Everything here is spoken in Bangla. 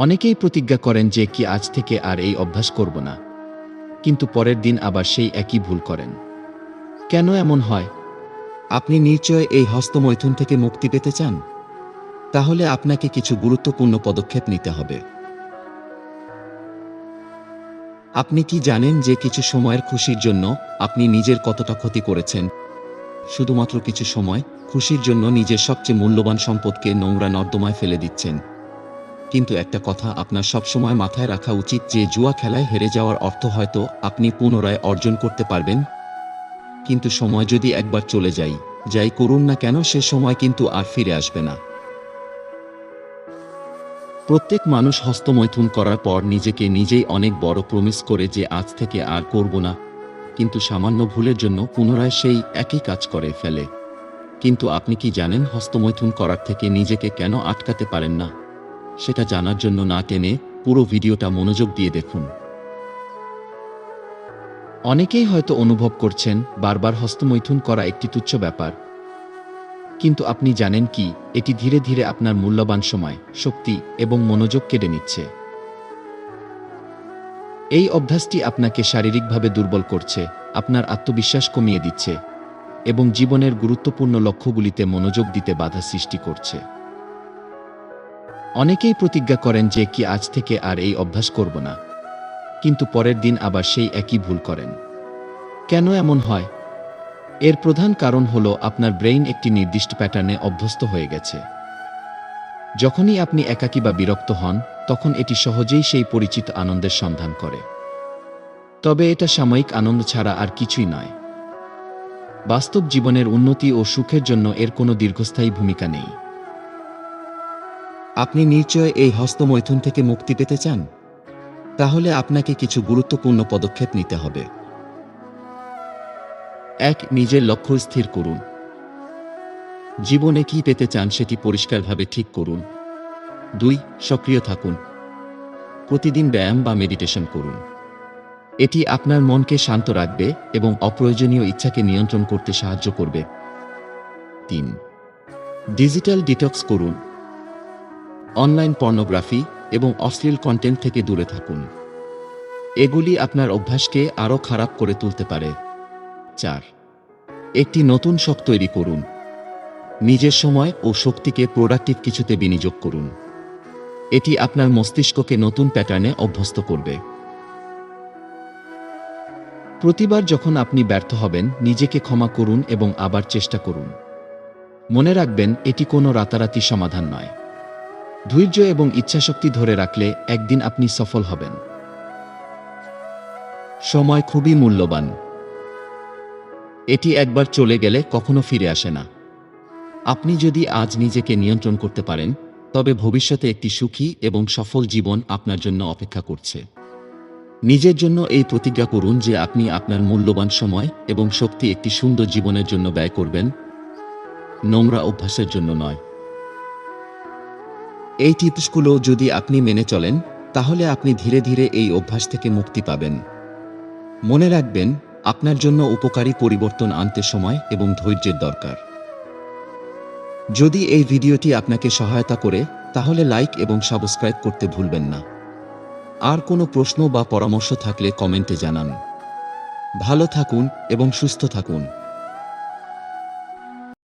অনেকেই প্রতিজ্ঞা করেন যে কি আজ থেকে আর এই অভ্যাস করব না, কিন্তু পরের দিন আবার সেই একই ভুল করেন। কেন এমন হয়? আপনি নিশ্চয় এই হস্তমৈথুন থেকে মুক্তি পেতে চান? তাহলে আপনাকে কিছু গুরুত্বপূর্ণ পদক্ষেপ নিতে হবে। আপনি কি জানেন যে কিছু সময়ের খুশির জন্য আপনি নিজের কতটা ক্ষতি করেছেন? শুধুমাত্র কিছু সময় খুশির জন্য নিজের সবচেয়ে মূল্যবান সম্পদকে নোংরা নর্দমায় ফেলে দিচ্ছেন। কিন্তু একটা কথা আপনার সবসময় মাথায় রাখা উচিত যে জুয়া খেলায় হেরে যাওয়ার অর্থ হয়তো আপনি পুনরায় অর্জন করতে পারবেন, কিন্তু সময় যদি একবার চলে যাই করুন না কেন সে সময় কিন্তু আর ফিরে আসবে না। প্রত্যেক মানুষ হস্তমৈথুন করার পর নিজেকে নিজেই অনেক বড় প্রমিস করে যে আজ থেকে আর করব না, কিন্তু সামান্য ভুলের জন্য পুনরায় সেই একই কাজ করে ফেলে। কিন্তু আপনি কি জানেন হস্তমৈথুন করার থেকে নিজেকে কেন আটকাতে পারেন না? সেটা জানার জন্য না টেনে পুরো ভিডিওটা মনোযোগ দিয়ে দেখুন। অনেকেই হয়তো অনুভব করছেন বারবার হস্তমৈথুন করা একটি তুচ্ছ ব্যাপার, কিন্তু আপনি জানেন কি এটি ধীরে ধীরে আপনার মূল্যবান সময়, শক্তি এবং মনোযোগ কেড়ে নিচ্ছে। এই অভ্যাসটি আপনাকে শারীরিকভাবে দুর্বল করছে, আপনার আত্মবিশ্বাস কমিয়ে দিচ্ছে এবং জীবনের গুরুত্বপূর্ণ লক্ষ্যগুলিতে মনোযোগ দিতে বাধা সৃষ্টি করছে। অনেকেই প্রতিজ্ঞা করেন যে কি আজ থেকে আর এই অভ্যাস করব না, কিন্তু পরের দিন আবার সেই একই ভুল করেন। কেন এমন হয়? এর প্রধান কারণ হলো আপনার ব্রেইন একটি নির্দিষ্ট প্যাটার্নে অভ্যস্ত হয়ে গেছে। যখনই আপনি একাকী বা বিরক্ত হন, তখন এটি সহজেই সেই পরিচিত আনন্দের সন্ধান করে। তবে এটা সাময়িক আনন্দ ছাড়া আর কিছুই নয়। বাস্তব জীবনের উন্নতি ও সুখের জন্য এর কোনো দীর্ঘস্থায়ী ভূমিকা নেই। আপনি নিশ্চয় এই হস্তমৈথুন থেকে মুক্তি পেতে চান? তাহলে আপনাকে কিছু গুরুত্বপূর্ণ পদক্ষেপ নিতে হবে। 1. নিজের লক্ষ্য স্থির করুন। জীবনে কি পেতে চান সেটি পরিষ্কারভাবে ঠিক করুন। 2. সক্রিয় থাকুন। প্রতিদিন ব্যায়াম বা মেডিটেশন করুন। এটি আপনার মনকে শান্ত রাখবে এবং অপ্রয়োজনীয় ইচ্ছাকে নিয়ন্ত্রণ করতে সাহায্য করবে। 3. ডিজিটাল ডিটক্স করুন। অনলাইন পর্নোগ্রাফি এবং অশ্লীল কন্টেন্ট থেকে দূরে থাকুন। এগুলি আপনার অভ্যাসকে আরও খারাপ করে তুলতে পারে। 4. একটি নতুন শখ তৈরি করুন। নিজের সময় ও শক্তিকে প্রোডাক্টিভ কিছুতে বিনিয়োগ করুন। এটি আপনার মস্তিষ্ককে নতুন প্যাটার্নে অভ্যস্ত করবে। প্রতিবার যখন আপনি ব্যর্থ হবেন, নিজেকে ক্ষমা করুন এবং আবার চেষ্টা করুন। মনে রাখবেন, এটি কোনো রাতারাতি সমাধান নয়। ধৈর্য এবং ইচ্ছাশক্তি ধরে রাখলে একদিন আপনি সফল হবেন। সময় খুবই মূল্যবান। এটি একবার চলে গেলে কখনো ফিরে আসে না। আপনি যদি আজ নিজেকে নিয়ন্ত্রণ করতে পারেন, তবে ভবিষ্যতে একটি সুখী এবং সফল জীবন আপনার জন্য অপেক্ষা করছে। নিজের জন্য এই প্রতিজ্ঞা করুন যে আপনি আপনার মূল্যবান সময় এবং শক্তি একটি সুন্দর জীবনের জন্য ব্যয় করবেন, নোংরা অভ্যাসের জন্য নয়। এই টিপসগুলো যদি আপনি মেনে চলেন, তাহলে আপনি ধীরে ধীরে এই অভ্যাস থেকে মুক্তি পাবেন। মনে রাখবেন, আপনার জন্য উপকারী পরিবর্তন আনতে সময় এবং ধৈর্যের দরকার। যদি এই ভিডিওটি আপনাকে সহায়তা করে, তাহলে লাইক এবং সাবস্ক্রাইব করতে ভুলবেন না। আর কোনো প্রশ্ন বা পরামর্শ থাকলে কমেন্টে জানান। ভালো থাকুন এবং সুস্থ থাকুন।